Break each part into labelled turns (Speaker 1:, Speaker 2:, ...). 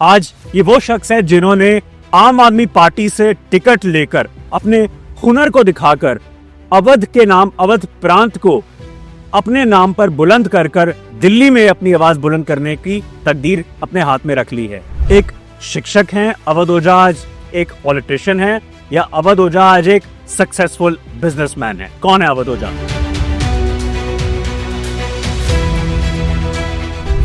Speaker 1: आज ये वो शख्स है जिन्होंने आम आदमी पार्टी से टिकट लेकर अपने हुनर को दिखाकर अवध के नाम, अवध प्रांत को अपने नाम पर बुलंद कर कर दिल्ली में अपनी आवाज बुलंद करने की तकदीर अपने हाथ में रख ली है। एक शिक्षक हैं अवध ओझा, आज एक पॉलिटिशियन है, या अवध ओझा आज एक सक्सेसफुल बिजनेसमैन है। कौन है अवध ओझा?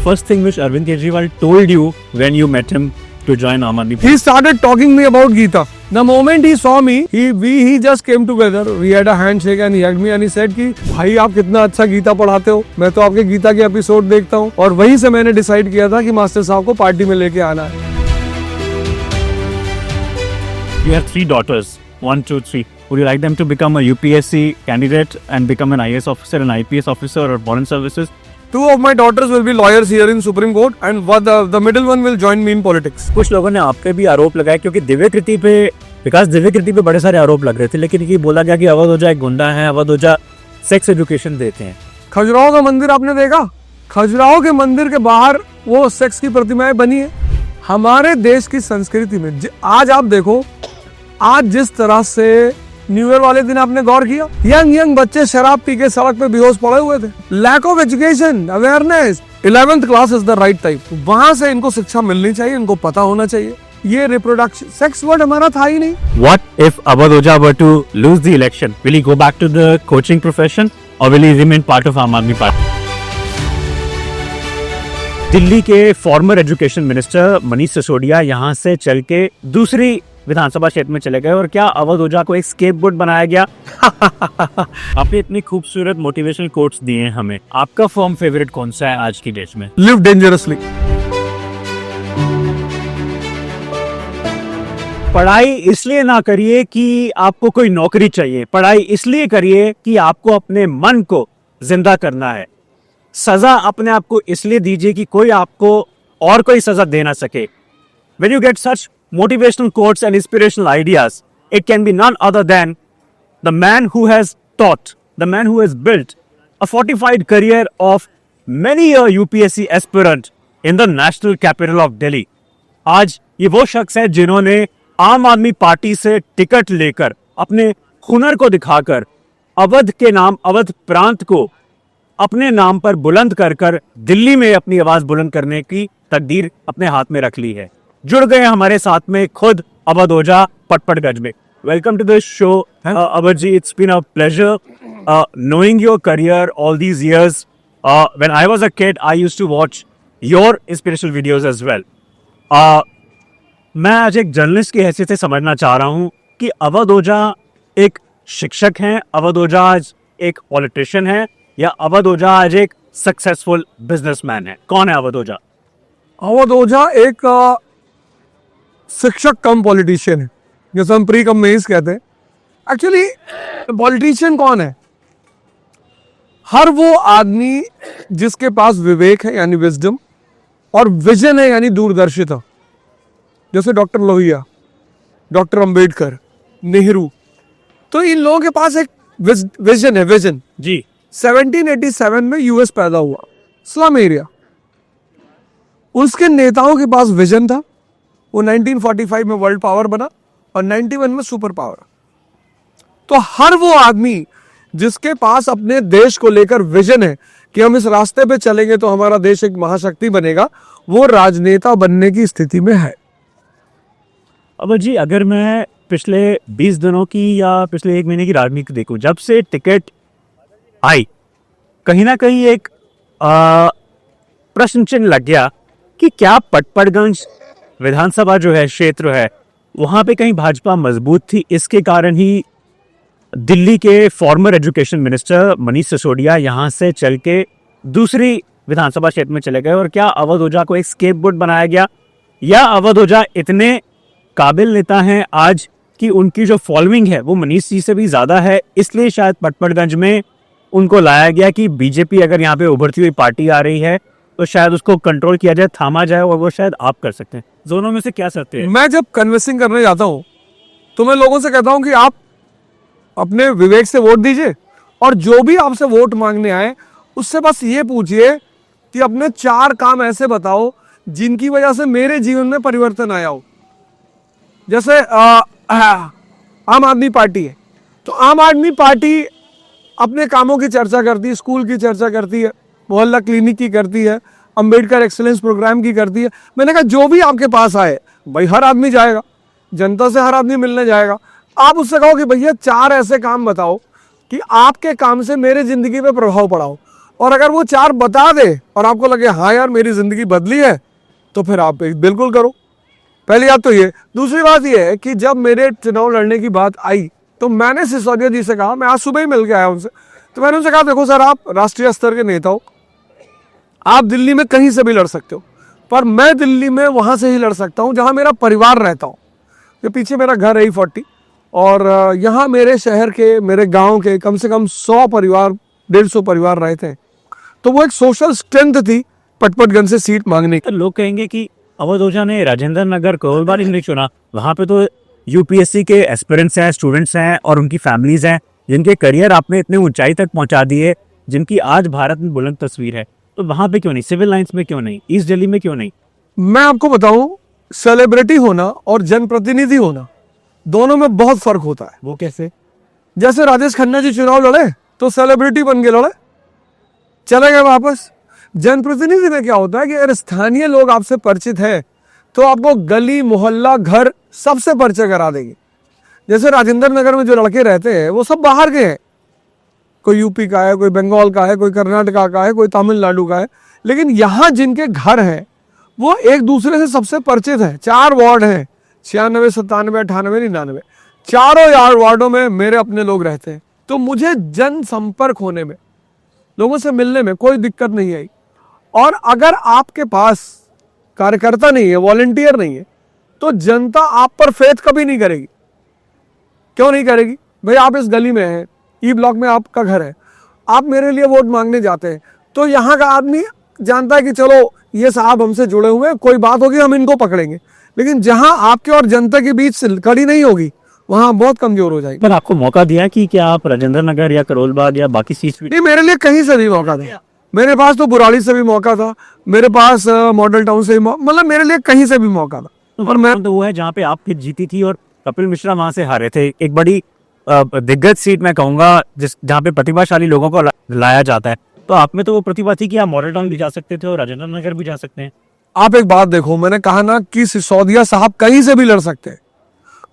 Speaker 1: First thing which Arvind Kejriwal told you when you met him to join Aam Aadmi Party?
Speaker 2: He started talking me about Geeta. The moment he saw me, he just came together. We had a handshake and he hugged me and he said कि भाई आप कितना अच्छा गीता पढ़ाते हो, मैं तो आपके गीता के एपिसोड देखता हूँ। और वहीं से मैंने डिसाइड किया था कि मास्टर साहब को पार्टी में लेके आना है।
Speaker 1: You have 3 daughters, 1, 2, 3. Would you like them to become a UPSC candidate and become an IAS officer, an IPS officer or foreign services?
Speaker 2: 2 of my daughters will be lawyers here in Supreme Court and the middle one will join me in politics.
Speaker 1: कुछ लोगों ने आप पे भी आरोप लगाया क्योंकि दिव्यकृति पे, विकास दिव्यकृति पे बड़े सारे आरोप लग रहे थे, लेकिन ये बोला गया कि अवध ओझा एक गुंडा है, अवध ओझा सेक्स एजुकेशन देते हैं।
Speaker 2: खजुराहो का मंदिर आपने देखा? खजुराहो के मंदिर के बाहर वो सेक्स की प्रतिमाएं बनी है। हमारे देश की संस्कृति में आज आप देखो, आज जिस तरह से न्यू ईयर वाले दिन आपने गौर किया, यंग बच्चे शराब पी के सड़क पे बेहोश पड़े हुए थे। Lack of education, awareness. 11th class is the right time. वहां से इनको शिक्षा मिलनी चाहिए, इनको पता होना चाहिए। ये रिप्रोडक्शन, सेक्स वर्ड हमारा था ही नहीं।
Speaker 1: What if Awadh Oja were to lose the election? Will he go back to the coaching profession or will he remain part of Aam Aadmi Party? Delhi के farmer education minister Manish Sisodia यहाँ से चल के दूसरी विधानसभा क्षेत्र में चले गए और क्या अवध ओझा को एक स्केपगोट बनाया गया? आपने इतनी खूबसूरत मोटिवेशनल कोट्स दिए हैं हमें। आपका फॉर्म फेवरेट कौन सा है आज की डेट में?
Speaker 2: Live dangerously.
Speaker 1: पढ़ाई इसलिए ना करिए कि आपको कोई नौकरी चाहिए, पढ़ाई इसलिए करिए कि आपको अपने मन को जिंदा करना है। सजा अपने आप को इसलिए दीजिए कि कोई आपको और कोई सजा दे ना सके। When you get such motivational quotes and inspirational ideas, it can be none other than the man who has taught, the man who has built a fortified career of many a UPSC aspirant in the national capital of Delhi. आज ये वो शख्स है जिन्होंने आम आदमी party से ticket लेकर अपने हुनर को दिखाकर अवध के नाम, अवध प्रांत को अपने नाम पर बुलंद कर कर दिल्ली में अपनी आवाज बुलंद करने की तकदीर अपने हाथ में रख ली है। जुड़ गए हमारे साथ में खुद अवध ओझा पटपड़गंज में। Welcome to this show Awadh ji, it's been a pleasure knowing your career all these years. When I was a kid, I used to watch your inspirational videos as well. मैं आज एक जर्नलिस्ट की हैसियत से समझना चाह रहा हूँ कि अवध ओझा एक शिक्षक हैं, अवध ओझा आज एक पॉलिटिशियन है, या अवध ओझा आज एक सक्सेसफुल बिजनेसमैन है। कौन है अवध ओझा?
Speaker 2: अवध ओझा एक शिक्षक कम पॉलिटिशियन है, जैसे हम प्री कम में कहते हैं। एक्चुअली पॉलिटिशियन कौन है? हर वो आदमी जिसके पास विवेक है यानी विजडम, और विजन है यानी दूरदर्शिता। जैसे डॉक्टर लोहिया, डॉक्टर अंबेडकर, नेहरू, तो इन लोगों के पास एक विजन है। विजन
Speaker 1: जी
Speaker 2: 1787 में यूएस पैदा हुआ, स्लम एरिया। उसके नेताओं के पास विजन था। वो 1945 में वर्ल्ड पावर बना और 91 में सुपर पावर। तो हर वो आदमी जिसके पास अपने देश को लेकर विजन है कि हम इस रास्ते पे चलेंगे तो हमारा देश एक महाशक्ति बनेगा, वो राजनेता बनने की स्थिति में है।
Speaker 1: अब जी अगर मैं पिछले 20 दिनों की या पिछले 1 महीने की राजनीति देखूं, जब से टिकट आई, कहीं ना कहीं एक प्रश्न चिन्ह लग गया कि क्या पटपड़गंज विधानसभा जो है, क्षेत्र है, वहां पे कहीं भाजपा मजबूत थी। इसके कारण ही दिल्ली के farmer education minister Manish Sisodia यहाँ से चल के दूसरी विधानसभा क्षेत्र में चले गए और क्या अवध ओझा को एक स्केपगोट बनाया गया, या अवध ओझा इतने काबिल नेता हैं आज कि उनकी जो फॉलोइंग है वो मनीष जी से भी ज्यादा है, इसलिए शायद पटपड़गंज में उनको लाया गया कि बीजेपी अगर यहाँ पे उभरती हुई पार्टी आ रही है तो शायद उसको कंट्रोल किया जाए, थामा जाए, और वो शायद आप कर सकते हैं। दोनों में से क्या सकते हैं?
Speaker 2: मैं जब कन्विंसिंग करने जाता हूँ तो मैं लोगों से कहता हूँ कि आप अपने विवेक से वोट दीजिए, और जो भी आपसे वोट मांगने आए उससे बस ये पूछिए कि अपने 4 काम ऐसे बताओ जिनकी वजह से मेरे जीवन में परिवर्तन आया हो। जैसे आम आदमी पार्टी है, तो आम आदमी पार्टी अपने कामों की चर्चा करती है, स्कूल की चर्चा करती है, मोहल्ला क्लिनिक की करती है, अंबेडकर एक्सीलेंस प्रोग्राम की करती है। मैंने कहा जो भी आपके पास आए, भाई हर आदमी जाएगा, जनता से हर आदमी मिलने जाएगा। आप उससे कहो कि भैया 4 ऐसे काम बताओ कि आपके काम से मेरे जिंदगी पे प्रभाव पड़ा हो, और अगर वो 4 बता दे और आपको लगे हाँ यार मेरी जिंदगी बदली है, तो फिर आप बिल्कुल करो। पहली बात तो ये। दूसरी बात ये है कि जब मेरे चुनाव लड़ने की बात आई तो मैंने सिसोदिया जी से कहा, मैं आज सुबह ही मिल के आया उनसे, तो मैंने उनसे कहा देखो सर, आप राष्ट्रीय स्तर के नेता हो, आप दिल्ली में कहीं से भी लड़ सकते हो, पर मैं दिल्ली में वहां से ही लड़ सकता हूं जहां मेरा परिवार रहता हूं। ये पीछे मेरा घर है E40, और यहाँ मेरे शहर के, मेरे गांव के कम से कम 100 परिवार, 150 परिवार रहते हैं। तो वो एक सोशल स्ट्रेंथ थी पटपटगंज से सीट मांगने की।
Speaker 1: तो लोग कहेंगे कि अवध ओझा ने राजेंद्र नगर करोलबाड़ी नहीं चुना, वहां पे तो यूपीएससी के एस्पिरेंट्स हैं, स्टूडेंट्स हैं और उनकी फैमिलीज हैं, जिनके करियर आपने इतनी ऊंचाई तक पहुंचा दिए, जिनकी आज भारत में बुलंद तस्वीर है। तो वहां पे क्यों नहीं, सिविल लाइंस में क्यों नहीं, ईस्ट दिल्ली में क्यों नहीं?
Speaker 2: मैं आपको बताऊं, सेलिब्रिटी होना और जनप्रतिनिधि होना दोनों में बहुत फर्क होता है।
Speaker 1: वो कैसे?
Speaker 2: जैसे राजेश खन्ना जी चुनाव लड़े तो सेलिब्रिटी बन के लड़े, चले गए वापस। जनप्रतिनिधि में क्या होता है कि अगर स्थानीय लोग आपसे परिचित है तो आपको गली मोहल्ला घर सबसे परिचय करा देंगे। जैसे राजेंद्र नगर में जो लड़के रहते हैं वो सब बाहर के हैं, कोई यूपी का है, कोई बंगाल का है, कोई कर्नाटका का है, कोई तमिलनाडु का है, लेकिन यहाँ जिनके घर हैं वो एक दूसरे से सबसे परिचित हैं। 4 वार्ड हैं, 96, 97, 98, 99, चारों यार वार्डों में मेरे अपने लोग रहते हैं। तो मुझे जन संपर्क होने में, लोगों से मिलने में कोई दिक्कत नहीं आई। और अगर आपके पास कार्यकर्ता नहीं है, वॉलंटियर नहीं है, तो जनता आप पर फेथ कभी नहीं करेगी। क्यों नहीं करेगी? भाई आप इस गली में हैं, E ब्लॉक में आपका घर है, आप मेरे लिए वोट मांगने जाते हैं, तो यहाँ का आदमी जानता है कि चलो ये साहब हमसे जुड़े हुए हैं, कोई बात होगी हम इनको पकड़ेंगे। लेकिन जहां आपके और जनता के बीच कड़ी नहीं होगी, वहां बहुत कमजोर हो जाएगी।
Speaker 1: पर आपको मौका दिया कि क्या आप राजेंद्र नगर या करोलबाग या बाकी सीट?
Speaker 2: नहीं, मेरे लिए कहीं से भी मौका था। मेरे पास तो बुराड़ी से भी मौका था, मेरे पास मॉडल टाउन से भी मतलब मेरे लिए कहीं से भी मौका था।
Speaker 1: और मैं तो वो है जहाँ पे आप जीती थी और कपिल मिश्रा वहां से हारे थे, एक बड़ी दिग्गज सीट मैं कहूंगा, जिस जहाँ पे प्रतिभाशाली लोगों को लाया जाता है। तो आप में तो वो प्रतिभा थी कि आप मॉडल टाउन भी जा सकते थे और राजेंद्र नगर भी जा सकते हैं।
Speaker 2: आप एक बात देखो, मैंने कहा ना कि सिसोदिया साहब कहीं से भी लड़ सकते हैं।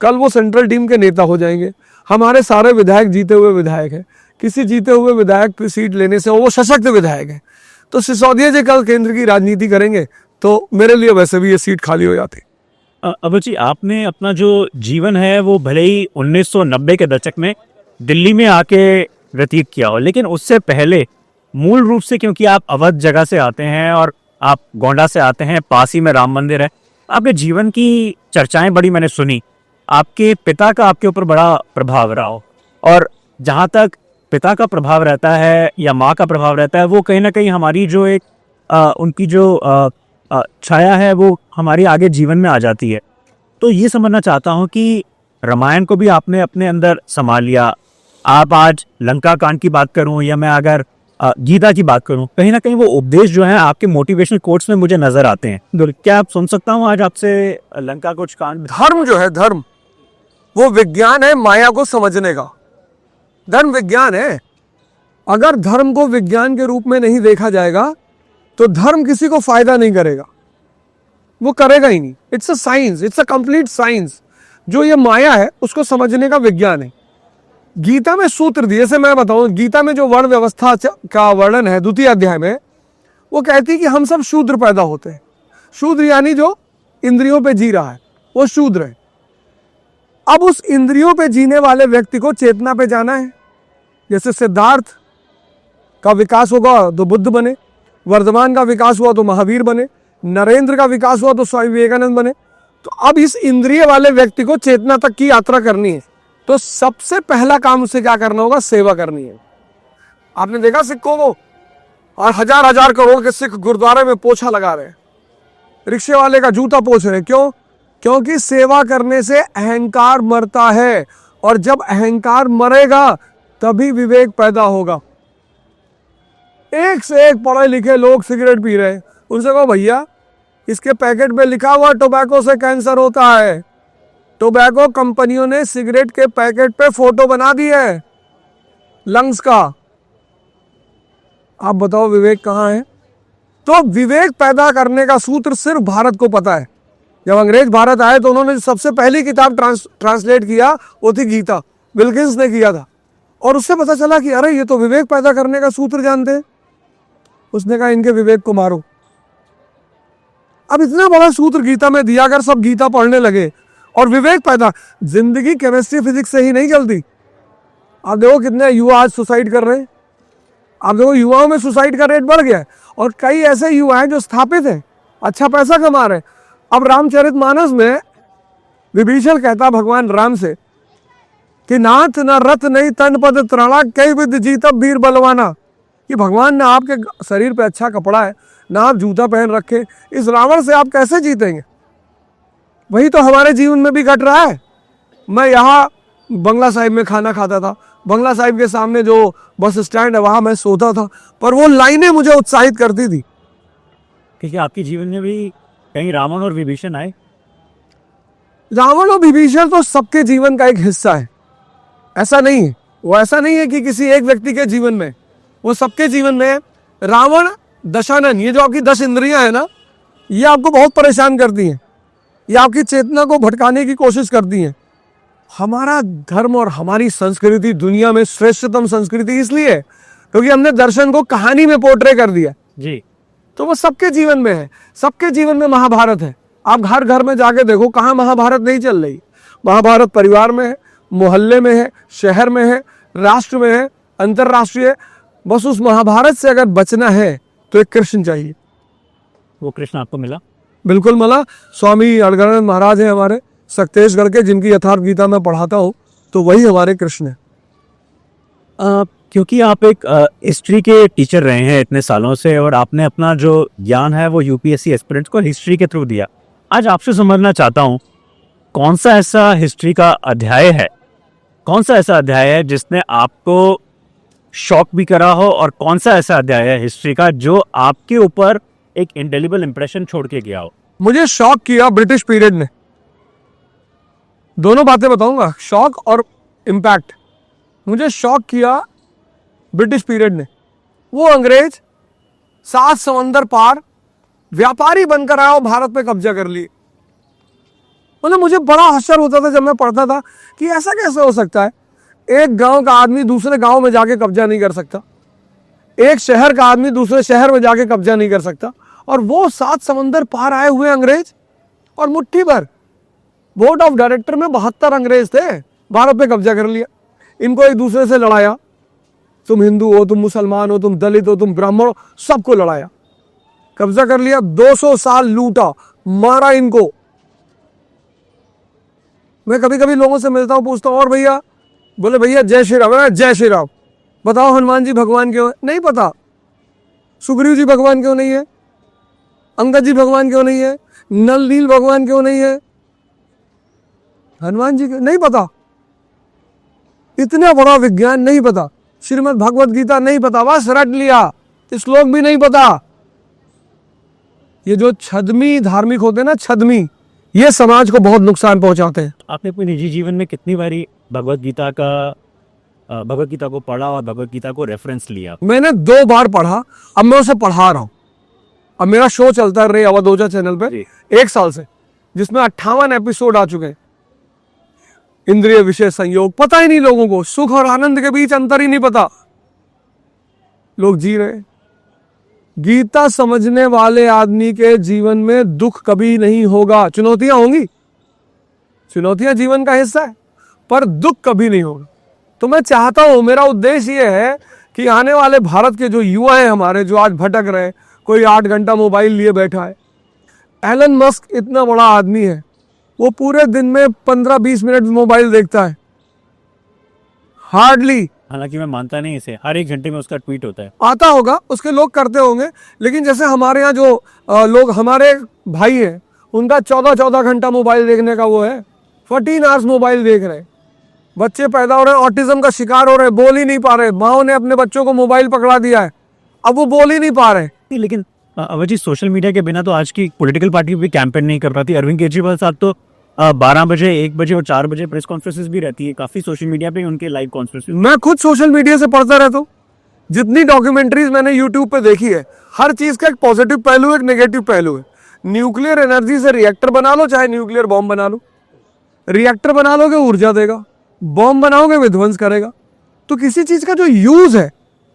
Speaker 2: कल वो सेंट्रल टीम के नेता हो जाएंगे। हमारे सारे विधायक जीते हुए विधायक हैं, किसी जीते हुए विधायक की सीट लेने से वो सशक्त विधायक है। तो सिसोदिया जी कल केंद्र की राजनीति करेंगे तो मेरे लिए वैसे भी ये सीट खाली हो जाती।
Speaker 1: अवध जी, आपने अपना जो जीवन है वो भले ही 1990 के दशक में दिल्ली में आके व्यतीत किया हो, लेकिन उससे पहले मूल रूप से, क्योंकि आप अवध जगह से आते हैं और आप गोंडा से आते हैं, पास ही में राम मंदिर है, आपके जीवन की चर्चाएं बड़ी मैंने सुनी। आपके पिता का आपके ऊपर बड़ा प्रभाव रहा हो, और जहाँ तक पिता का प्रभाव रहता है या माँ का प्रभाव रहता है, वो कहीं ना कहीं हमारी जो एक उनकी जो छाया है वो हमारी आगे जीवन में आ जाती है। तो ये समझना चाहता हूँ कि रामायण को भी आपने अपने अंदर संभाल लिया। आप आज लंका कांड की बात करूँ या मैं अगर गीता की बात करूँ, कहीं ना कहीं वो उपदेश जो है आपके मोटिवेशनल कोट्स में मुझे नजर आते हैं। क्या आप सुन सकता हूँ आज आपसे लंका कुछ कांड?
Speaker 2: धर्म जो है, धर्म वो विज्ञान है माया को समझने का। धर्म विज्ञान है। अगर धर्म को विज्ञान के रूप में नहीं देखा जाएगा तो धर्म किसी को फायदा नहीं करेगा, वो करेगा ही नहीं। It's a science, it's a complete science. जो ये माया है उसको समझने का विज्ञान है। गीता में सूत्र दिए, जैसे मैं बताऊं, गीता में जो वर्ण व्यवस्था का वर्णन है 2 अध्याय में, वो कहती है कि हम सब शूद्र पैदा होते हैं। शूद्र यानी जो इंद्रियों पे जी रहा है वो शूद्र है। अब उस इंद्रियों पे जीने वाले व्यक्ति को चेतना पे जाना है। जैसे सिद्धार्थ का विकास होगा तो बुद्ध बने, वर्धमान का विकास हुआ तो महावीर बने, नरेंद्र का विकास हुआ तो स्वामी विवेकानंद बने। तो अब इस इंद्रिय वाले व्यक्ति को चेतना तक की यात्रा करनी है, तो सबसे पहला काम उसे क्या करना होगा? सेवा करनी है। आपने देखा सिक्कों को, और हजार हजार करोड़ के सिख गुरुद्वारे में पोछा लगा रहे हैं, रिक्शे वाले का जूता पोछ रहे हैं। क्यों? क्योंकि सेवा करने से अहंकार मरता है, और जब अहंकार मरेगा तभी विवेक पैदा होगा। एक से एक पढ़े लिखे लोग सिगरेट पी रहे हैं, उनसे कहो भैया इसके पैकेट पे लिखा हुआ टोबैको से कैंसर होता है। टोबैको कंपनियों ने सिगरेट के पैकेट पे फोटो बना दी है लंग्स का। आप बताओ विवेक कहाँ है? तो विवेक पैदा करने का सूत्र सिर्फ भारत को पता है। जब अंग्रेज भारत आए तो उन्होंने सबसे पहली किताब ट्रांसलेट किया वो थी गीता, विल्किंस ने किया था। और उससे पता चला कि अरे ये तो विवेक पैदा करने का सूत्र जानते हैं। उसने कहा इनके विवेक को मारो। अब इतना बड़ा सूत्र गीता में दिया, अगर सब गीता पढ़ने लगे और विवेक पैदा, जिंदगी केमिस्ट्री फिजिक्स से ही नहीं चलती। आप देखो कितने युवा आज सुसाइड कर रहे हैं। आप देखो युवाओं में सुसाइड का रेट बढ़ गया है और कई ऐसे युवा हैं जो स्थापित हैं, अच्छा पैसा कमा रहे हैं। अब रामचरितमानस में विभीषण कहता भगवान राम से कि नाथ न रथ नहीं तन पद त्राणा कई विद जीतब वीर बलवाना, कि भगवान ने आपके शरीर पे अच्छा कपड़ा है ना, आप जूता पहन रखे, इस रावण से आप कैसे जीतेंगे? वही तो हमारे जीवन में भी घट रहा है। मैं यहाँ बंगला साहिब में खाना खाता था, बंगला साहिब के सामने जो बस स्टैंड है वहाँ मैं सोता था, पर वो लाइनें मुझे उत्साहित करती थी।
Speaker 1: क्योंकि आपके जीवन में भी कहीं रावण और विभीषण आए।
Speaker 2: रावण और विभीषण तो सबके जीवन का एक हिस्सा है, ऐसा नहीं है। वो ऐसा नहीं है कि किसी एक व्यक्ति के जीवन में, वो सबके जीवन में है। रावण दशानन, ये जो आपकी 10 इंद्रियां है ना, ये आपको बहुत परेशान करती हैं, ये आपकी चेतना को भटकाने की कोशिश करती हैं। हमारा धर्म और हमारी संस्कृति दुनिया में श्रेष्ठतम संस्कृति इसलिए है क्योंकि हमने दर्शन को कहानी में पोर्ट्रे कर दिया
Speaker 1: जी।
Speaker 2: तो वो सबके जीवन में है। सबके जीवन में महाभारत है। आप हर घर में जाके देखो कहाँ महाभारत नहीं चल रही। महाभारत परिवार में है, मोहल्ले में है, शहर में है, राष्ट्र में है, अंतरराष्ट्रीय। बस उस महाभारत से अगर बचना है तो एक कृष्ण चाहिए।
Speaker 1: वो कृष्ण आपको मिला?
Speaker 2: बिल्कुल मिला। स्वामी अड़गड़ानंद महाराज हैं हमारे सक्तेशगढ़ के, जिनकी यथार्थ गीता में पढ़ाता हूँ, तो वही हमारे कृष्ण है।
Speaker 1: क्योंकि आप एक हिस्ट्री के टीचर रहे हैं इतने सालों से और आपने अपना जो ज्ञान है वो यूपीएससी एस्पिरेंट्स को हिस्ट्री के थ्रू दिया। आज आपसे समझना चाहता हूँ कौन सा ऐसा हिस्ट्री का अध्याय है, कौन सा ऐसा अध्याय है जिसने आपको शॉक भी करा हो, और कौन सा ऐसा अध्याय है हिस्ट्री का जो आपके ऊपर एक इंडेलिबल इंप्रेशन छोड़ के गया हो?
Speaker 2: मुझे शॉक किया ब्रिटिश पीरियड ने। दोनों बातें बताऊंगा, शॉक और इम्पैक्ट। मुझे शॉक किया ब्रिटिश पीरियड ने। वो अंग्रेज 7 समंदर पार व्यापारी बनकर आया और भारत पे कब्जा कर लिए। मतलब मुझे बड़ा आश्चर्य होता था जब मैं पढ़ता था कि ऐसा कैसे हो सकता है। एक गांव का आदमी दूसरे गांव में जाके कब्जा नहीं कर सकता, एक शहर का आदमी दूसरे शहर में जाके कब्जा नहीं कर सकता, और वो 7 समंदर पार आए हुए अंग्रेज। और मुट्ठी भर बोर्ड ऑफ डायरेक्टर में 72 अंग्रेज थे, भारत पे कब्जा कर लिया। इनको एक दूसरे से लड़ाया, तुम हिंदू हो, तुम मुसलमान हो, तुम दलित हो, तुम ब्राह्मण हो, सबको लड़ाया, कब्जा कर लिया। 200 साल लूटा, मारा इनको। मैं कभी कभी लोगों से मिलता हूँ, पूछता हूँ और भैया, बोले भैया जय श्री राम। जय श्री राम। बताओ हनुमान जी भगवान क्यों है? नहीं पता। सुग्रीव जी भगवान क्यों नहीं है? अंगद जी भगवान क्यों नहीं है? नल नील भगवान क्यों नहीं है? हनुमान जी क्यों नहीं पता। इतना बड़ा विज्ञान नहीं पता, श्रीमद् भगवत गीता नहीं पता, बस रट लिया, श्लोक भी नहीं पता। ये जो छदमी धार्मिक होते हैं ना, छदमी, ये समाज को बहुत नुकसान पहुंचाते हैं।
Speaker 1: आपने अपने निजी जीवन में कितनी बारी भगवत गीता को पढ़ा और भगवत गीता को रेफरेंस लिया?
Speaker 2: मैंने 2 बार पढ़ा, अब मैं उसे पढ़ा रहा हूं। अब मेरा शो चलता है रे अवधोजा चैनल पे 1 साल से, जिसमें 58 एपिसोड आ चुके हैं। इंद्रिय विषय संयोग पता ही नहीं लोगों को, सुख और आनंद के बीच अंतर ही नहीं पता, लोग जी रहे। गीता समझने वाले आदमी के जीवन में दुख कभी नहीं होगा। चुनौतियां होंगी, चुनौतियां जीवन का हिस्सा है, पर दुख कभी नहीं होगा। तो मैं चाहता हूं, मेरा उद्देश्य ये है कि आने वाले भारत के जो युवा हैं हमारे, जो आज भटक रहे हैं, कोई 8 घंटा मोबाइल लिए बैठा है। एलन मस्क इतना बड़ा आदमी है, वो पूरे दिन में 15-20 मिनट मोबाइल देखता है, हार्डली।
Speaker 1: हालांकि मैं मानता नहीं इसे, हर 1 घंटे में उसका ट्वीट होता है।
Speaker 2: आता होगा, उसके लोग करते होंगे, लेकिन जैसे हमारे यहाँ जो लोग, हमारे भाई हैं, उनका 14-14 घंटा मोबाइल देखने का वो है, 14 आवर्स मोबाइल देख रहे हैं। बच्चे पैदा हो रहे हैं, ऑटिज्म का शिकार हो रहे हैं, बोल ही नहीं पा रहे। माओ ने अपने बच्चों को मोबाइल पकड़ा दिया है, अब वो बोल ही नहीं पा रहे।
Speaker 1: लेकिन अवध जी, सोशल मीडिया के बिना तो आज की पॉलिटिकल पार्टी भी कैंपेन नहीं कर पाती। अरविंद केजरीवाल साहब तो 12 बजे, 1 बजे और 4 बजे प्रेस कॉन्फ्रेंसेस भी रहती है, काफी सोशल मीडिया पे उनके लाइव कॉन्फ्रेंसेस।
Speaker 2: मैं खुद सोशल मीडिया से पढ़ता रहता हूँ। जितनी डॉक्यूमेंट्रीज मैंने यूट्यूब पे देखी है, हर चीज का एक पॉजिटिव पहलू है, एक नेगेटिव पहलू है। न्यूक्लियर एनर्जी से रिएक्टर बना लो, चाहे न्यूक्लियर बॉम्ब बना लो। रिएक्टर बना लोगे ऊर्जा देगा, बॉम्ब बनाओगे विध्वंस करेगा। तो किसी चीज का जो यूज है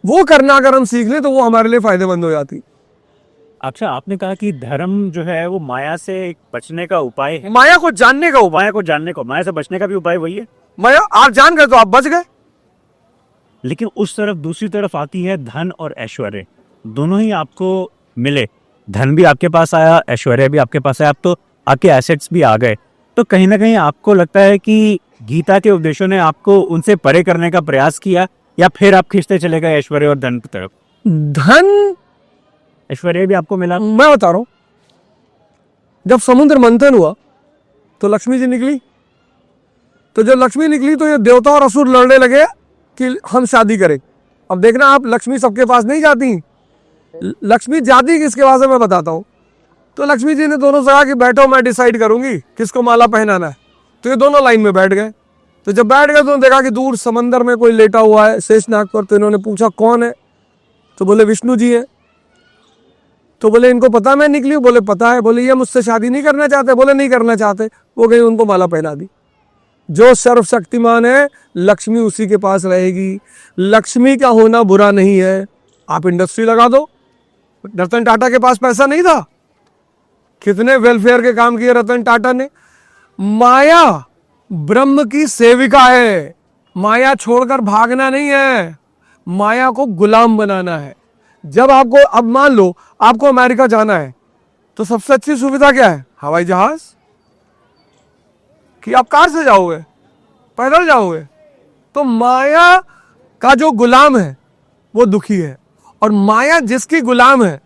Speaker 2: वो करना अगर हम सीख लें तो वो हमारे लिए फायदेमंद हो जाती।
Speaker 1: अच्छा, आपने कहा कि धर्म जो है वो माया से बचने का उपाय है।
Speaker 2: माया को जानने का उपाय।
Speaker 1: माया को जानने को, माया से बचने का भी उपाय वही है।
Speaker 2: माया आप जान गए तो आप बच गए।
Speaker 1: लेकिन उस तरफ, दूसरी तरफ आती है धन और ऐश्वर्य। दोनों ही आपको मिले, धन भी आपके पास आया, ऐश्वर्य भी आपके पास आया, अब तो आपके एसेट्स भी आ गए। तो कहीं ना कहीं आपको लगता है कि गीता के उपदेशों ने आपको उनसे परे करने का प्रयास किया, या फिर आप खींचते चले गए ऐश्वर्य और धन की तरफ?
Speaker 2: धन,
Speaker 1: ऐश्वर्य भी आपको मिला।
Speaker 2: मैं बता रहा हूं, जब समुद्र मंथन हुआ तो लक्ष्मी जी निकली। तो जब लक्ष्मी निकली तो ये देवता और असुर लड़ने लगे कि हम शादी करें। अब देखना आप, लक्ष्मी सबके पास नहीं जाती। लक्ष्मी जाती किसके पास है मैं बताता हूं। तो लक्ष्मी जी ने दोनों से कहा कि बैठो, मैं डिसाइड करूंगी किसको माला पहनाना है। तो ये दोनों लाइन में बैठ गए। तो जब बैठ गए तो देखा कि दूर समंदर में कोई लेटा हुआ है शेषनाग पर। तो इन्होंने पूछा कौन है? तो बोले विष्णु जी है। तो बोले इनको पता मैं निकली हूं? बोले पता है। बोले ये मुझसे शादी नहीं करना चाहते? बोले नहीं करना चाहते। वो गई, उनको माला पहना दी। जो सर्वशक्तिमान है लक्ष्मी उसी के पास रहेगी। लक्ष्मी का होना बुरा नहीं है। आप इंडस्ट्री लगा दो। रतन टाटा के पास पैसा नहीं था, कितने वेलफेयर के काम किए रतन टाटा ने। माया ब्रह्म की सेविका है। माया छोड़कर भागना नहीं है, माया को गुलाम बनाना है। जब आपको, अब मान लो आपको अमेरिका जाना है तो सबसे अच्छी सुविधा क्या है? हवाई जहाज। कि आप कार से जाओगे, पैदल जाओगे? तो माया का जो गुलाम है वो दुखी है, और माया जिसकी गुलाम है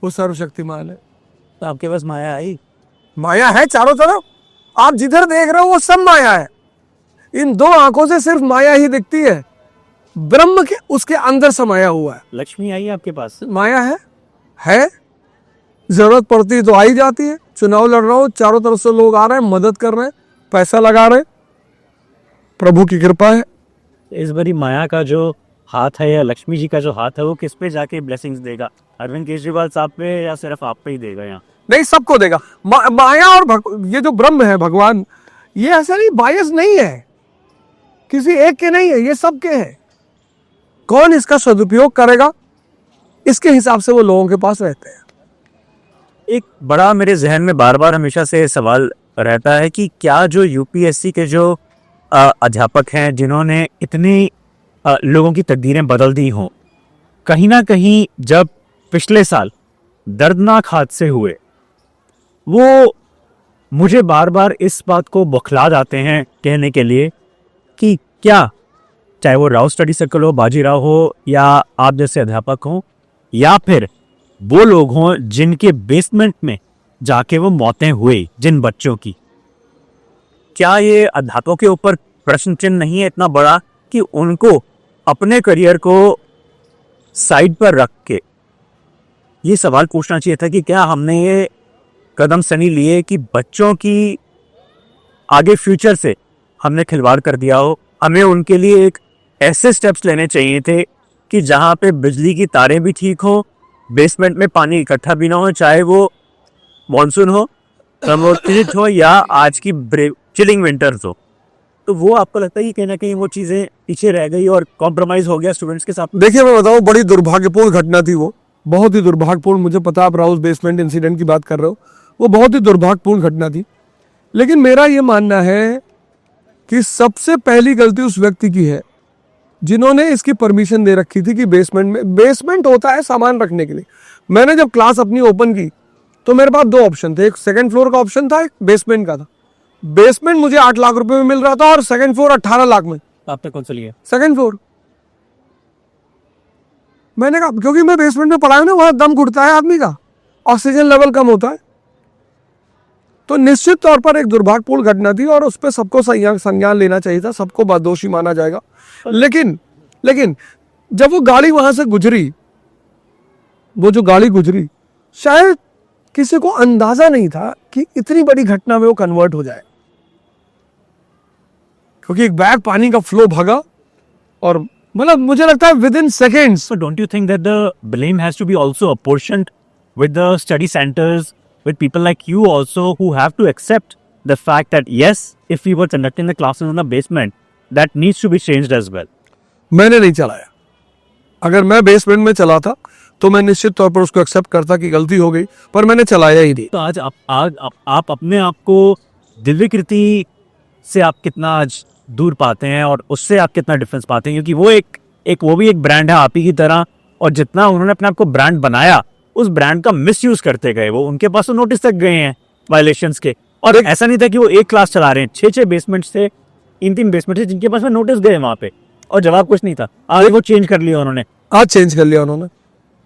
Speaker 2: वो सर्वशक्तिमान है।
Speaker 1: तो आपके पास माया आई?
Speaker 2: माया है चारों तरफ, आप जिधर देख रहे हो वो सब माया है। इन दो आंखों से सिर्फ माया ही दिखती है। ब्रह्म के उसके अंदर समाया हुआ है।
Speaker 1: लक्ष्मी आई है आपके पास?
Speaker 2: माया है। जरूरत पड़ती है तो आई जाती है। चुनाव लड़ रहा हो, चारों तरफ से लोग आ रहे हैं, मदद कर रहे हैं, पैसा लगा रहे हैं, प्रभु की कृपा है।
Speaker 1: इस बारी माया का जो हाथ है या लक्ष्मी जी का जो हाथ है वो किस पे जाके ब्लेसिंग्स देगा? अरविंद केजरीवाल साहब पे या सिर्फ आप पे ही देगा? यहाँ
Speaker 2: नहीं, सबको देगा। माया और ये जो ब्रह्म है भगवान, ये ऐसा नहीं, बायस नहीं है, किसी एक के नहीं है, ये सबके है। कौन इसका सदुपयोग करेगा इसके हिसाब से वो लोगों के पास रहते हैं।
Speaker 1: एक बड़ा मेरे जहन में बार बार हमेशा से सवाल रहता है कि क्या जो यूपीएससी के जो अध्यापक हैं जिन्होंने इतनी लोगों की तकदीरें बदल दी हों, कहीं ना कहीं जब पिछले साल दर्दनाक हादसे हुए, वो मुझे बार बार इस बात को बौखला जाते हैं कहने के लिए कि क्या, चाहे वो राव स्टडी सर्कल हो, बाजीराव हो, या आप जैसे अध्यापक हों, या फिर वो लोग हों जिनके बेसमेंट में जाके वो मौतें हुई जिन बच्चों की, क्या ये अध्यापकों के ऊपर प्रश्न चिन्ह नहीं है इतना बड़ा कि उनको अपने करियर को साइड पर रख के ये सवाल पूछना चाहिए था कि क्या हमने ये कदम सनी लिए कि बच्चों की आगे फ्यूचर से हमने खिलवाड़ कर दिया हो? हमें उनके लिए एक ऐसे स्टेप्स लेने चाहिए थे कि जहाँ पे बिजली की तारें भी ठीक हो, बेसमेंट में पानी इकट्ठा भी ना हो, चाहे वो मॉनसून हो, समोत्तेजित हो, या आज की चिलिंग विंटर्स हो। तो वो आपको लगता है कि कहीं ना कहीं वो चीज़ें पीछे रह गई और कॉम्प्रोमाइज़ हो गया स्टूडेंट्स के साथ?
Speaker 2: देखिए मैं बताऊं, बड़ी दुर्भाग्यपूर्ण घटना थी वो, बहुत ही दुर्भाग्यपूर्ण। मुझे पता आप राउस बेसमेंट इंसिडेंट की बात कर रहे हो, वो बहुत ही दुर्भाग्यपूर्ण घटना थी। लेकिन मेरा ये मानना है कि सबसे पहली गलती उस व्यक्ति की है जिन्होंने इसकी परमिशन दे रखी थी कि बेसमेंट में, बेसमेंट होता है सामान रखने के लिए। मैंने जब क्लास अपनी ओपन की तो मेरे पास दो ऑप्शन थे, एक सेकंड फ्लोर का ऑप्शन था, एक बेसमेंट का था। बेसमेंट मुझे 8 लाख रुपए में मिल रहा था और सेकंड फ्लोर 18 लाख में।
Speaker 1: आपने कौन सा लिया?
Speaker 2: Second floor. मैंने कहा क्योंकि मैं बेसमेंट में पढ़ा हूं ना, वहां दम घुटता है आदमी का, ऑक्सीजन लेवल कम होता है। तो निश्चित तौर पर एक दुर्भाग्यपूर्ण घटना थी और उस पर सबको संज्ञान लेना चाहिए था, सबको दोषी माना जाएगा। लेकिन जब वो गाड़ी वहां से गुजरी, वो जो गाड़ी गुजरी, शायद किसी को अंदाजा नहीं था कि इतनी बड़ी घटना में वो कन्वर्ट हो जाए, क्योंकि एक बैग पानी का फ्लो भगा और मतलब मुझे लगता है with in seconds.
Speaker 1: So don't you think that the blame has to be also apportioned with the study centers, with people like you also who have to accept the fact that yes, if we were conducting the classes in the basement, that needs to be changed as well.
Speaker 2: मैंने नहीं चलाया. अगर मैं basement में चला था तो मैं निश्चित तौर पर उसको एक्सेप्ट करता कि गलती हो गई, पर मैंने चलाया ही नहीं.
Speaker 1: तो आज आप अपने आप को दिव्यकृति से आप कितना आज दूर पाते हैं और उससे आप कितना डिफरेंस पाते हैं, क्योंकि वो भी एक ब्रांड है आप ही की तरह, और जितना उन्होंने अपने आप को ब्रांड बनाया उस ब्रांड का मिसयूज करते गए. वो उनके पास तो नोटिस तक गए हैं वायलेशंस के, और ऐसा नहीं था कि वो एक क्लास चला रहे हैं, 6 बेसमेंट थे, 3 बेसमेंट थे जिनके पास में नोटिस गए वहां पे और जवाब कुछ नहीं था. आगे वो चेंज कर लिया उन्होंने,
Speaker 2: आज चेंज कर लिया उन्होंने.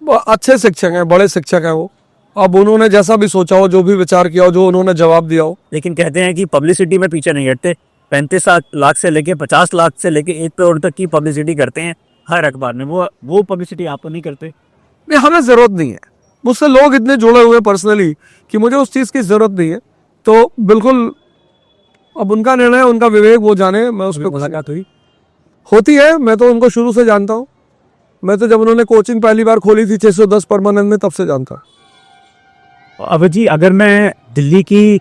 Speaker 2: वो अच्छे शिक्षक हैं, बड़े शिक्षक हैं वो. अब उन्होंने जैसा भी सोचा हो, जो भी विचार किया हो, जो उन्होंने जवाब दिया हो.
Speaker 1: लेकिन कहते हैं कि पब्लिसिटी में पीछे नहीं हटते. 35 लाख से लेके 50 लाख से लेके 1 करोड़ तक की पब्लिसिटी करते हैं हर अखबार में. वो पब्लिसिटी आप तो नहीं करते.
Speaker 2: नहीं, हमें जरूरत नहीं है. मुझसे लोग इतने जुड़े हुए पर्सनली कि मुझे उस चीज़ की जरूरत नहीं है. तो बिल्कुल अब उनका निर्णय, उनका विवेक, वो जाने. मैं उस पर मुलाकात हुई होती है, मैं तो उनको शुरू से जानता हूँ. मैं तो जब उन्होंने कोचिंग पहली बार खोली थी 610 परमानेंट में, तब से जानता हूँ.
Speaker 1: अब जी अगर मैं दिल्ली की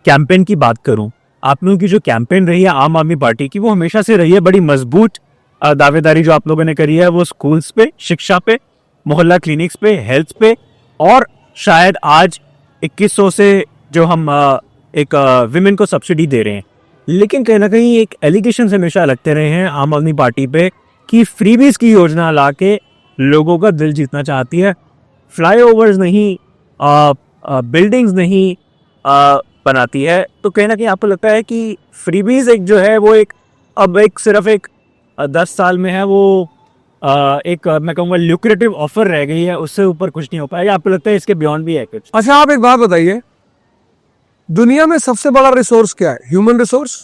Speaker 1: कैंपेन की बात करूं, आप लोगों की जो कैंपेन रही है आम आदमी पार्टी की, वो हमेशा से रही है बड़ी मजबूत. दावेदारी जो आप लोगों ने करी है वो स्कूल्स पे, शिक्षा पे, मोहल्ला क्लिनिक्स पे, हेल्थ पे, और शायद आज 2100 से जो हम एक विमेन को सब्सिडी दे रहे हैं. लेकिन कहीं ना कहीं एक एलिगेशन हमेशा लगते रहे हैं आम आदमी पार्टी पे कि फ्रीबीज की योजना ला के लोगों का दिल जीतना चाहती है. फ्लाईओवर्स नहीं, बिल्डिंग्स नहीं बनाती है. तो कहीं ना कहीं आपको लगता है कि फ्रीबीज एक जो है वो एक सिर्फ 10 साल में है, वो एक मैं कहूँगा ल्यूक्रेटिव ऑफर रह गई है, उससे ऊपर कुछ नहीं हो पाएगा. आपको लगता है इसके बियॉन्ड भी है कुछ?
Speaker 2: अच्छा, आप एक बात बताइए, दुनिया में सबसे बड़ा रिसोर्स क्या है? Human resource.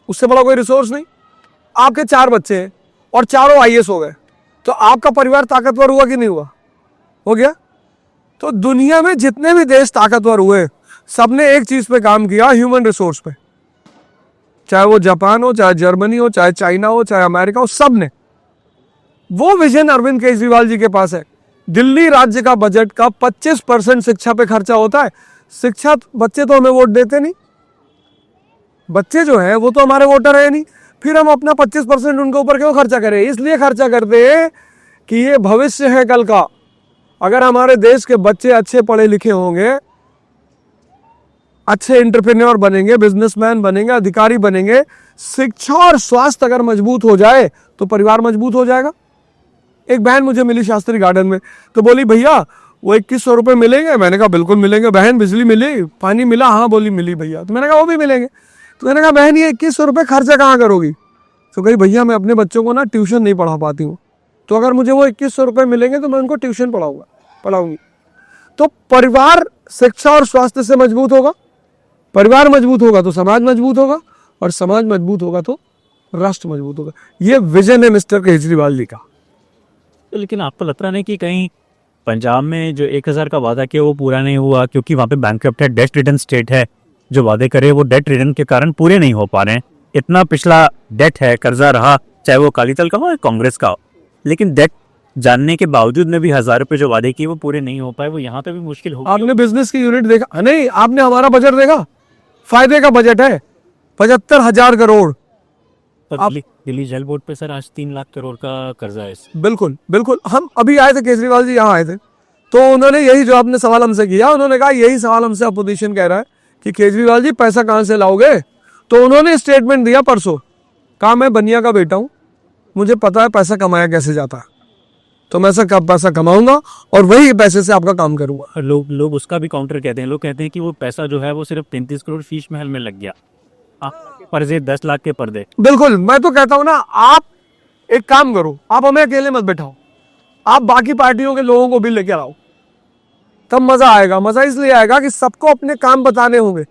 Speaker 2: उससे बड़ा कोई रिसोर्स नहीं. आपके 4 बच्चे हैं और चारों आईएएस हो गए, तो आपका परिवार ताकतवर हुआ कि नहीं हुआ? हो गया. तो दुनिया में जितने भी देश ताकतवर हुए, सबने एक चीज पे काम किया, ह्यूमन रिसोर्स पे. चाहे वो जापान हो, चाहे जर्मनी हो, चाहे चाइना हो, चाहे अमेरिका हो, सब ने. वो विजन अरविंद केजरीवाल जी के पास है. दिल्ली राज्य का बजट का 25% शिक्षा पे खर्चा होता है. शिक्षा, बच्चे तो हमें वोट देते नहीं. बच्चे जो है वो तो हमारे वोटर है नहीं. फिर हम अपना 25% उनके ऊपर क्यों खर्चा करें? इसलिए खर्चा करते हैं कि ये भविष्य है कल का. अगर हमारे देश के बच्चे अच्छे पढ़े लिखे होंगे, अच्छे एंटरप्रेन्योर बनेंगे, बिजनेसमैन बनेंगे, अधिकारी बनेंगे, शिक्षा और स्वास्थ्य अगर मजबूत हो जाए तो परिवार मजबूत हो जाएगा. एक बहन मुझे मिली शास्त्री गार्डन में, तो बोली भैया वो 2100 रुपये मिलेंगे. मैंने कहा बिल्कुल मिलेंगे. बहन बिजली मिली, पानी मिला? हाँ. बोली मिली भैया. तो मैंने कहा वो भी मिलेंगे. तो मैंने कहा बहन ये 2100 रुपये खर्चा कहाँ करोगी? तो कही भैया मैं अपने बच्चों को ना ट्यूशन नहीं पढ़ा पाती हूँ, तो अगर मुझे वो 2100 रुपये मिलेंगे तो मैं उनको ट्यूशन पढ़ाऊंगी. तो परिवार शिक्षा और स्वास्थ्य से मजबूत होगा, परिवार मजबूत होगा तो समाज मजबूत होगा, और समाज मजबूत होगा तो राष्ट्र मजबूत होगा. ये विजन है मिस्टर केजरीवाल जी का.
Speaker 1: तो लेकिन आपको लगता नहीं कि कहीं पंजाब में जो 1000 का वादा किया वो पूरा नहीं हुआ, क्योंकि वहाँ पे बैंकक्रप्ट है, डेट रिटर्न स्टेट है, जो वादे करे वो डेट रिटर्न के कारण पूरे नहीं हो पा रहे हैं. इतना पिछला डेट है, कर्जा रहा, चाहे वो अकाली दल का हो या कांग्रेस का हो, लेकिन डेट जानने के बावजूद में भी 1000 रुपये जो वादे किए वो पूरे नहीं हो पाए. वो यहाँ पे भी मुश्किल हो.
Speaker 2: आपने बिजनेस की यूनिट देखा नहीं? आपने हमारा बजट देखा? फायदे का बजट है 75,000 करोड़.
Speaker 1: दिल्ली जेल बोर्ड पे सर आज 3 लाख करोड़ का कर्जा है.
Speaker 2: बिल्कुल बिल्कुल. हम अभी आए थे, केजरीवाल जी यहाँ आए थे, तो उन्होंने यही जो आपने सवाल हमसे किया, उन्होंने कहा यही सवाल हमसे अपोजिशन कह रहा है कि केजरीवाल जी पैसा कहाँ से लाओगे. तो उन्होंने स्टेटमेंट दिया परसों, कहा मैं बनिया का बेटा हूँ, मुझे पता है पैसा कमाया कैसे जाता है, तो मैं सर कब पैसा कमाऊंगा और वही पैसे से आपका काम करूंगा.
Speaker 1: लोग उसका भी काउंटर कहते हैं. लोग कहते हैं कि वो पैसा जो है वो सिर्फ 33 करोड़ शीश महल में लग गया, पर्दे 10 लाख के पर्दे.
Speaker 2: बिल्कुल. मैं तो कहता हूं ना, आप एक काम करो, आप हमें अकेले मत बैठाओ, आप बाकी पार्टियों के लोगों को भी लेके आओ, तब मजा आएगा. मजा इसलिए आएगा कि सबको अपने काम बताने होंगे.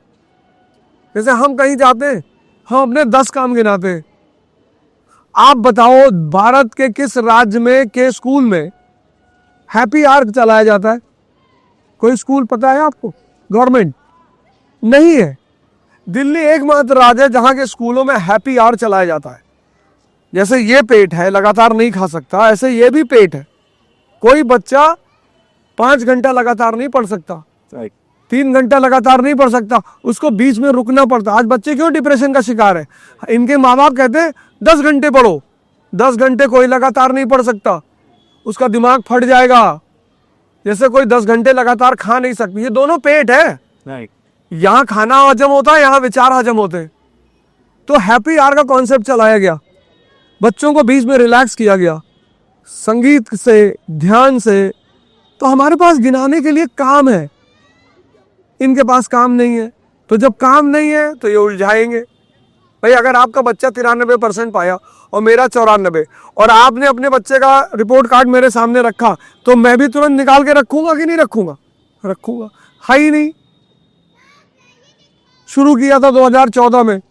Speaker 2: जैसे हम कहीं जाते हैं, हम अपने 10 काम गिनाते हैं. आप बताओ भारत के किस राज्य में के स्कूल में हैप्पी आवर चलाया जाता है? कोई स्कूल पता है आपको गवर्नमेंट? नहीं है। दिल्ली एकमात्र राज्य है जहां के स्कूलों में हैप्पी आवर चलाया जाता है। जैसे ये पेट है, लगातार नहीं खा सकता, ऐसे ये भी पेट है। कोई बच्चा 5 घंटा लगातार नहीं पढ़ सकता, 3 घंटा लगातार नहीं पढ़ सकता, उसको बीच में रुकना पड़ता। आज बच्चे क्यों डिप्रेशन का शिकार है? इनके माँ बाप कहते हैं 10 घंटे पढ़ो। 10 घंटे कोई लगातार नहीं पढ़ सकता, उसका दिमाग फट जाएगा। जैसे कोई 10 घंटे लगातार खा नहीं सकती। ये दोनों पेट है। यहाँ खाना हजम होता है, यहाँ विचार हजम होते हैं। तो हैप्पी आवर का कॉन्सेप्ट चलाया गया, बच्चों को बीच में रिलैक्स किया गया, संगीत से, ध्यान से। तो हमारे पास गिनाने के लिए काम है, इनके पास काम नहीं है। तो जब काम नहीं है तो ये उलझाएंगे। भाई अगर आपका बच्चा 93% पाया और मेरा 94, और आपने अपने बच्चे का रिपोर्ट कार्ड मेरे सामने रखा, तो मैं भी तुरंत निकाल के रखूंगा कि नहीं रखूंगा? रखूंगा। है ही नहीं। शुरू किया था 2014 में,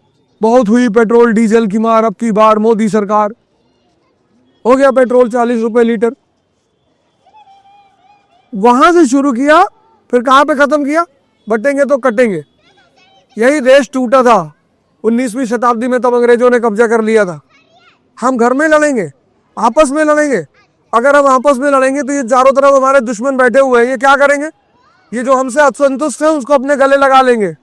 Speaker 2: बहुत हुई पेट्रोल डीजल की मार। अब की बार मोदी सरकार, हो गया पेट्रोल 40 रुपए लीटर। वहां से शुरू किया, फिर कहां पे खत्म किया? बटेंगे तो कटेंगे। यही देश टूटा था 19वीं शताब्दी में, तब अंग्रेजों ने कब्जा कर लिया था। हम घर में लड़ेंगे, आपस में लड़ेंगे। अगर हम आपस में लड़ेंगे तो ये चारों तरफ हमारे दुश्मन बैठे हुए हैं, ये क्या करेंगे? ये जो हमसे असंतुष्ट है उसको अपने गले लगा लेंगे।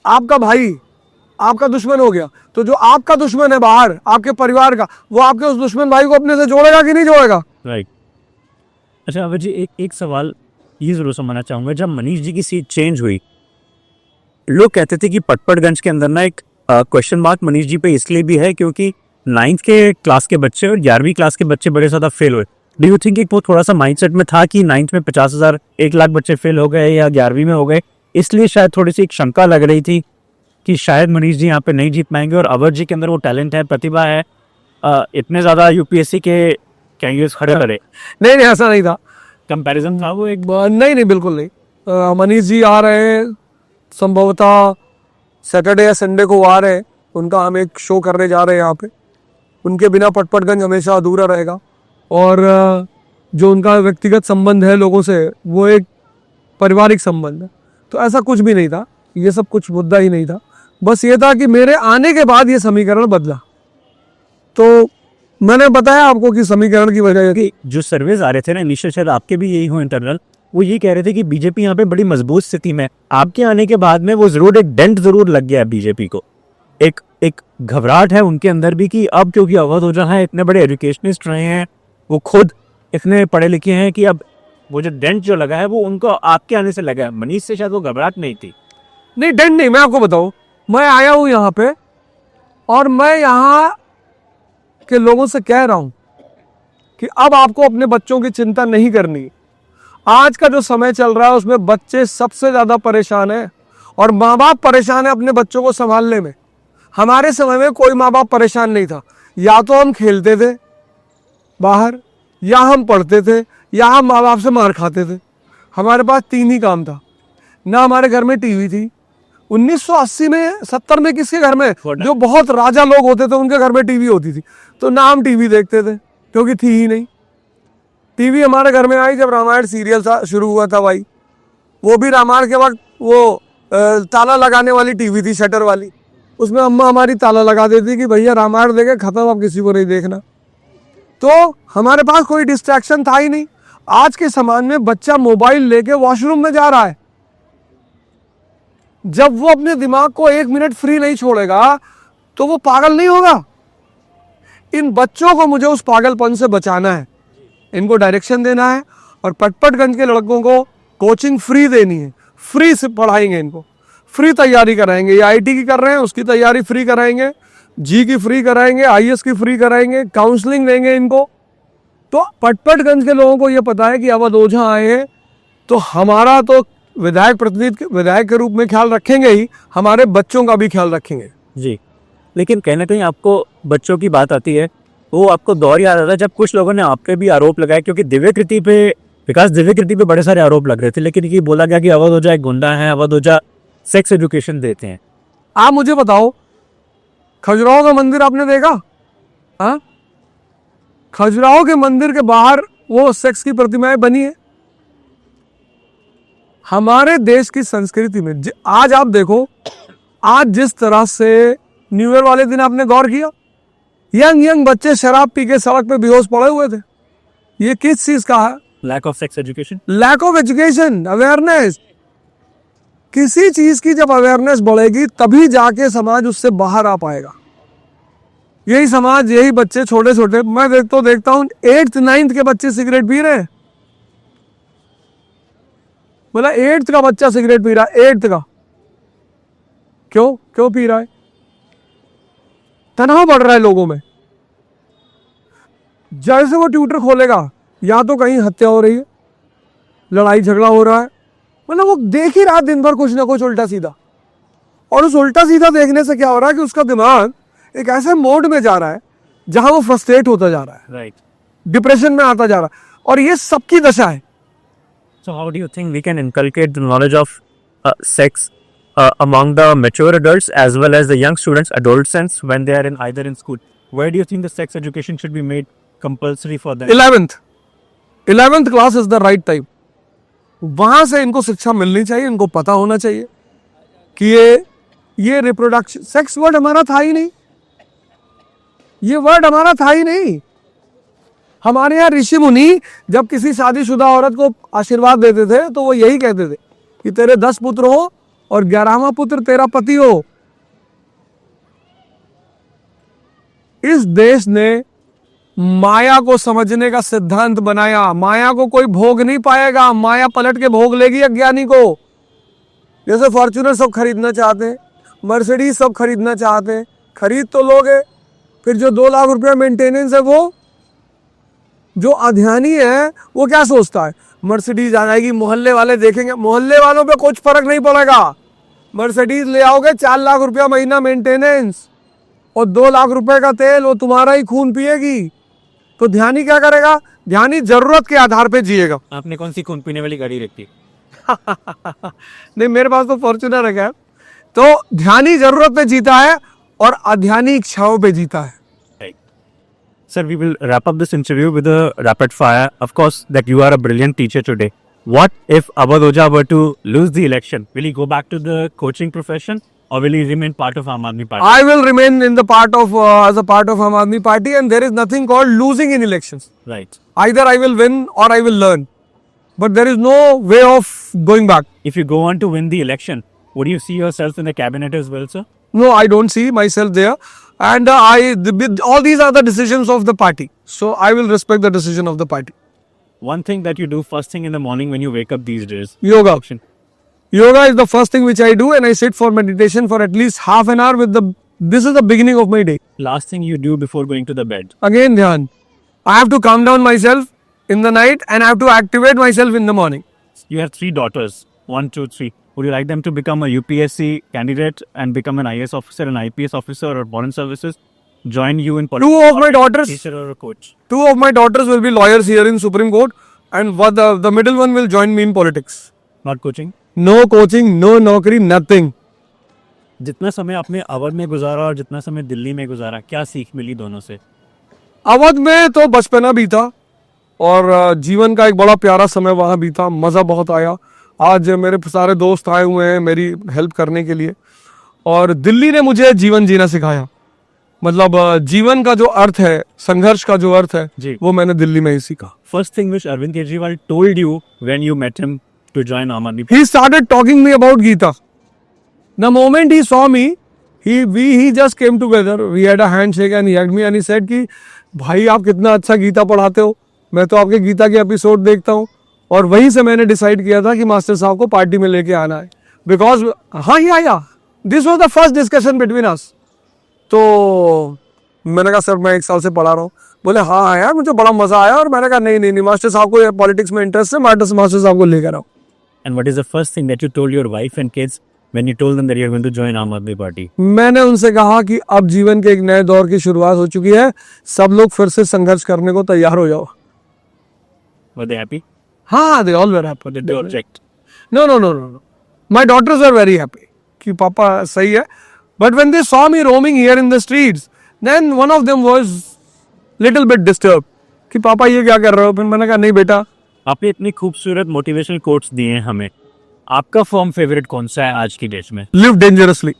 Speaker 2: आपका भाई आपका दुश्मन हो गया, तो जो आपका दुश्मन है बाहर, आपके परिवार का, वो आपके उस दुश्मन भाई को अपने से जोड़ेगा कि नहीं जोड़ेगा?
Speaker 1: राइट। अच्छा अवर जी, एक सवाल ये जरूर समझना चाहूंगा। जब मनीष जी की सीट चेंज हुई, लोग कहते थे कि पटपड़गंज के अंदर ना एक क्वेश्चन मार्क मनीष जी पे इसलिए भी है क्योंकि 9th के क्लास के बच्चे और 11वीं क्लास के बच्चे बड़े ज़्यादा फेल हुए। डू यू थिंक वो थोड़ा सा माइंडसेट में था कि 9th में 50,000 1 लाख बच्चे फेल हो गए या 11वीं में हो गए, इसलिए शायद थोड़ी सी एक शंका लग रही थी कि शायद मनीष जी यहाँ पे नहीं जीत पाएंगे। और अवर जी के अंदर वो टैलेंट है, प्रतिभा है, इतने ज़्यादा यूपीएससी के कैंडिडेट्स खड़े करे।
Speaker 2: नहीं नहीं, ऐसा नहीं था।
Speaker 1: कंपैरिजन था वो एक।
Speaker 2: नहीं नहीं, बिल्कुल नहीं। मनीष जी आ रहे हैं, संभवतः सैटरडे या संडे को आ रहे हैं। उनका हम एक शो करने जा रहे हैं यहाँ पे। उनके बिना पटपड़गंज हमेशा अधूरा रहेगा। और जो उनका व्यक्तिगत संबंध है लोगों से, वो एक पारिवारिक संबंध है। तो ऐसा कुछ भी नहीं था, ये सब कुछ मुद्दा ही नहीं था। बस ये था कि मेरे आने के बाद ये समीकरण बदला। तो मैंने बताया आपको कि समीकरण की वजह
Speaker 1: कि जो सर्वेज आ रहे थे ना इनिशियल, शायद आपके भी यही हो इंटरनल, वो ये कह रहे थे कि बीजेपी यहाँ पे बड़ी मजबूत स्थिति में। आपके आने के बाद में वो जरूर एक डेंट जरूर लग गया है बीजेपी को। एक घबराहट है उनके अंदर भी कि अब क्योंकि अवध ओझा है, इतने बड़े एजुकेशनिस्ट रहे हैं, वो खुद इतने पढ़े लिखे हैं कि अब वो जो डेंट जो लगा है वो उनको आपके आने से लगा है। मनीष से शायद वो घबराहट नहीं थी।
Speaker 2: नहीं, डेंट नहीं। मैं आपको बताऊं, मैं आया हूं यहाँ पे और मैं यहाँ के लोगों से कह रहा हूं कि अब आपको अपने बच्चों की चिंता नहीं करनी। आज का जो समय चल रहा है उसमें बच्चे सबसे ज्यादा परेशान हैं और माँ बाप परेशान है अपने बच्चों को संभालने में। हमारे समय में कोई माँ बाप परेशान नहीं था। या तो हम खेलते थे बाहर, या हम पढ़ते थे, या हम माँ बाप से मार खाते थे। हमारे पास 3 ही काम था। ना हमारे घर में टीवी थी। 1980 में 70 में किसके घर में, जो बहुत राजा लोग होते थे उनके घर में टीवी होती थी। तो ना हम टीवी देखते थे क्योंकि थी ही नहीं। टीवी हमारे घर में आई जब रामायण सीरियल शुरू हुआ था भाई। वो भी रामायण के वक्त वो ताला लगाने वाली टीवी थी, शटर वाली। उसमें अम्मा हमारी ताला लगा देती कि भैया रामायण देखे खत्म, अब किसी को नहीं देखना। तो हमारे पास कोई डिस्ट्रैक्शन था ही नहीं। आज के समाज में बच्चा मोबाइल लेके वॉशरूम में जा रहा है। जब वो अपने दिमाग को 1 मिनट फ्री नहीं छोड़ेगा तो वो पागल नहीं होगा। इन बच्चों को मुझे उस पागलपन से बचाना है, इनको डायरेक्शन देना है और पटपड़गंज के लड़कों को कोचिंग फ्री देनी है। फ्री से पढ़ाएंगे, इनको फ्री तैयारी कराएंगे। ये आईटी की कर रहे हैं, उसकी तैयारी फ्री कराएंगे, जी की फ्री कराएंगे, आईएएस की फ्री कराएंगे, काउंसलिंग देंगे इनको। तो पटपड़गंज के लोगों को ये पता है कि अवध ओझा आए हैं तो हमारा तो विधायक के रूप में ख्याल रखेंगे ही, हमारे बच्चों का भी ख्याल रखेंगे
Speaker 1: जी। लेकिन कहीं ना कहीं आपको बच्चों की बात आती है, वो आपको दौर याद आता है जब कुछ लोगों ने आप पे भी आरोप लगाए, क्योंकि दिव्यकृति पे, विकास दिव्यकृति पे बड़े सारे आरोप लग रहे थे, लेकिन ये बोला गया कि अवध ओझा एक गुंडा है, अवध ओझा सेक्स एजुकेशन देते हैं।
Speaker 2: आप मुझे बताओ, खजुराहो का मंदिर आपने देखा? खजुराहो के मंदिर के बाहर वो सेक्स की प्रतिमाएं बनी है। हमारे देश की संस्कृति में आज आप देखो, आज जिस तरह से न्यू ईयर वाले दिन आपने गौर किया, यंग यंग बच्चे शराब पी के सड़क पे बेहोश पड़े हुए थे। ये किस चीज का है?
Speaker 1: Lack of sex education,
Speaker 2: lack of education, awareness. किसी चीज की जब अवेयरनेस बढ़ेगी तभी जाके समाज उससे बाहर आ पाएगा। यही समाज, यही बच्चे छोटे छोटे, मैं देखता हूँ 8th 9th के बच्चे सिगरेट पी रहे हैं। बोला 8th का बच्चा सिगरेट पी रहा है, 8th का। क्यों पी रहा है? तनाव बढ़ रहा है लोगों में। जैसे वो ट्यूटर खोलेगा, या तो कहीं हत्या हो रही है, लड़ाई झगड़ा हो रहा है, मतलब वो देख ही रहा दिन भर कुछ ना कुछ उल्टा सीधा। और उस उल्टा सीधा देखने से क्या हो रहा है कि उसका दिमाग एक ऐसे मोड में जा रहा है जहां वो फ्रस्ट्रेट होता जा रहा है,
Speaker 1: राइट,
Speaker 2: डिप्रेशन में आता जा रहा है। और ये सबकी दशा है।
Speaker 3: So how do you think we can inculcate the knowledge of sex among the mature adults as well as the young students, adolescents, when they are in either in school?
Speaker 1: where do you think the sex education should be made compulsory for them?
Speaker 2: 11th class is the right time. वहां से इनको शिक्षा मिलनी चाहिए, इनको पता होना चाहिए कि ये रिप्रोडक्शन, सेक्स वर्ड हमारा था ही नहीं, ये वर्ड हमारा था ही नहीं। हमारे यहाँ ऋषि मुनि जब किसी शादीशुदा औरत को आशीर्वाद देते थे तो वो यही कहते थे कि तेरे 10 पुत्र हो और 11वां पुत्र तेरा पति हो। इस देश ने माया को समझने का सिद्धांत बनाया। माया को कोई भोग नहीं पाएगा, माया पलट के भोग लेगी अज्ञानी को। जैसे फॉर्च्यूनर सब खरीदना चाहते हैं, मर्सिडीज सब खरीदना चाहते हैं, खरीद तो लोगे, फिर जो 2 लाख रुपया मेंटेनेंस है, वो जो अध्यानी है वो क्या सोचता है, मर्सिडीज आ जाएगी, मोहल्ले वाले देखेंगे। मोहल्ले वालों पे कुछ फर्क नहीं पड़ेगा। मर्सिडीज ले आओगे, 4 लाख रुपया महीना मेंटेनेंस और 2 लाख रुपए का तेल, वो तुम्हारा ही खून पिएगी। तो ध्यानी क्या करेगा? ध्यानी जरूरत के आधार पे जिएगा।
Speaker 1: आपने कौन सी खून पीने वाली गाड़ी रखी?
Speaker 2: नहीं, मेरे पास तो फॉर्च्यूनर है। तो ध्यानी जरूरत पे जीता है और अध्यानी इच्छाओं पे जीता है।
Speaker 1: Sir, we will wrap up this interview with a rapid fire. Of course, that you are a brilliant teacher today. What if Awadh Oja were to lose the election? Will he go back to the coaching profession or will he remain part of Aam Aadmi Party?
Speaker 2: I will remain in the part of as a part of Aam Aadmi Party, and there is nothing called losing in elections.
Speaker 1: Right.
Speaker 2: Either I will win or I will learn, but there is no way of going back.
Speaker 1: If you go on to win the election, would you see yourself in the cabinet as well, sir?
Speaker 2: No, I don't see myself there, and all these are the decisions of the party. So I will respect the decision of the party.
Speaker 1: One thing that you do first thing in the morning when you wake up these days.
Speaker 2: Yoga. Yoga is the first thing which I do, and I sit for meditation for at least half an hour this is the beginning of my day.
Speaker 1: Last thing you do before going to the bed.
Speaker 2: Again, dhyan. I have to calm down myself in the night and I have to activate myself in the morning.
Speaker 1: You have 3 daughters. 1, 2, 3. Would you like them to become a UPSC candidate and become an IAS officer, an IPS officer, or foreign services? Join you in politics?
Speaker 2: 2 of my daughters.
Speaker 1: Teacher or a coach?
Speaker 2: 2 of my daughters will be lawyers here in Supreme Court, and the middle one will join me in politics.
Speaker 1: Not coaching?
Speaker 2: No coaching, no नौकरी, nothing.
Speaker 1: जितना समय आपने अवध में गुजारा और जितना समय दिल्ली में गुजारा, क्या सीख मिली दोनों से?
Speaker 2: अवध में तो बचपना बीता और जीवन का एक बड़ा प्यारा समय वहाँ बीता, मज़ा बहुत आया। आज मेरे सारे दोस्त आए हुए हैं मेरी हेल्प करने के लिए, और दिल्ली ने मुझे जीवन जीना सिखाया। मतलब जीवन का जो अर्थ है, संघर्ष का जो अर्थ है, वो मैंने दिल्ली में ही सीखा।
Speaker 1: First thing which Arvind Kejriwal told you when you met him to join Aam Aadmi Party?
Speaker 2: He started talking me about Gita. The moment he saw me, he just came together. We had a handshake and he hugged me and he said कि भाई आप कितना अच्छा गीता पढ़ाते हो, मैं तो आपके गीता के एपिसोड देखता हूँ। और वहीं से मैंने डिसाइड किया था कि मास्टर साहब को पार्टी में लेके आना है, बिकॉज हाँ ही आया। This was the first discussion between us. तो मैंने कहा सर मैं 1 साल से पढ़ा रहा हूँ। बोले हाँ यार मुझे बड़ा मजा आया। और मैंने कहा नहीं मास्टर साहब को पॉलिटिक्स में इंटरेस्ट है, मास्टर साहब को लेकर आओ।
Speaker 1: And what is the first thing that you told your wife and kids when you told them that you are going to join Aam Aadmi Party?
Speaker 2: मैंने उनसे कहा कि अब जीवन के एक नए दौर की शुरुआत हो चुकी है, सब लोग फिर से संघर्ष करने को तैयार हो जाओ।
Speaker 1: Were they happy?
Speaker 2: हाँ, they all were happy.
Speaker 1: Or did they object?
Speaker 2: No. My daughters were very happy कि पापा सही है। But when they saw me roaming here in the streets, then one of them was little bit disturbed कि पापा ये क्या कर रहे हो। फिर मैंने कहा नहीं बेटा।
Speaker 1: आपने इतनी खूबसूरत मोटिवेशनल कोट्स दिए हैं हमें,
Speaker 3: आपका फर्म फेवरेट कौन सा है आज की डेट में?
Speaker 2: Live dangerously.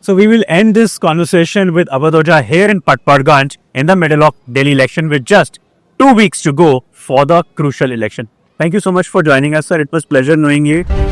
Speaker 1: So we will end this conversation with Abhadoja here in Patparganj in the middle of Delhi election with just 2 weeks to go for the crucial election.
Speaker 3: Thank you so much for joining us, sir. It was pleasure knowing you.